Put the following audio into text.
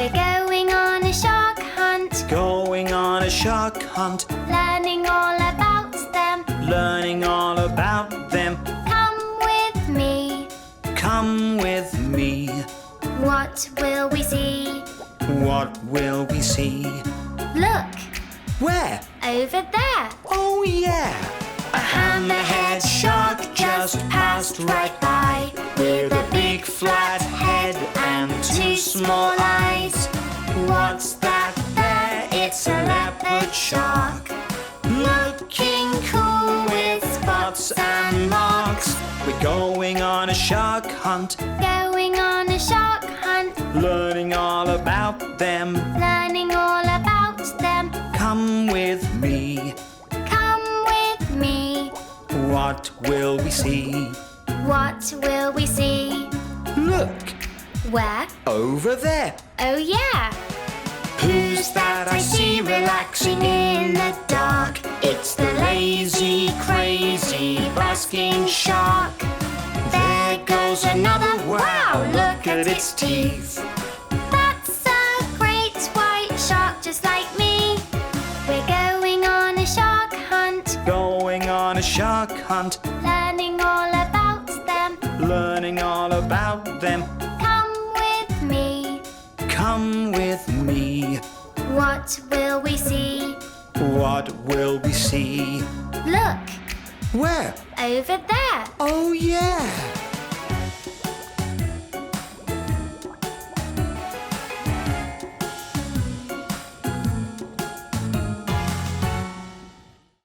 We're going on a shark hunt. Going on a shark hunt. Learning all about them. Learning all about them. Come with me. Come with me. What will we see? What will we see? Look! Where? Over there! Oh yeah! A hammerhead shark just passed right by, with a big flat head and two small eyes. What's that there? It's a leopard shark, looking cool with spots and marks. We're going on a shark hunt. Going on a shark hunt. Learning all about them. Learning all about them. Come with me. Come with me. What will we see? What will we see? Look! Where? Over there! Oh yeah! Who's that I see relaxing in the dark? It's the lazy, crazy, basking shark. There goes another. Wow, look at its teeth. That's a great white shark just like me. We're going on a shark hunt. Going on a shark hunt. Learning all about them. Learning all about them. Come with me. Come with me. What will we see? What will we see? Look! Where? Over there! Oh yeah!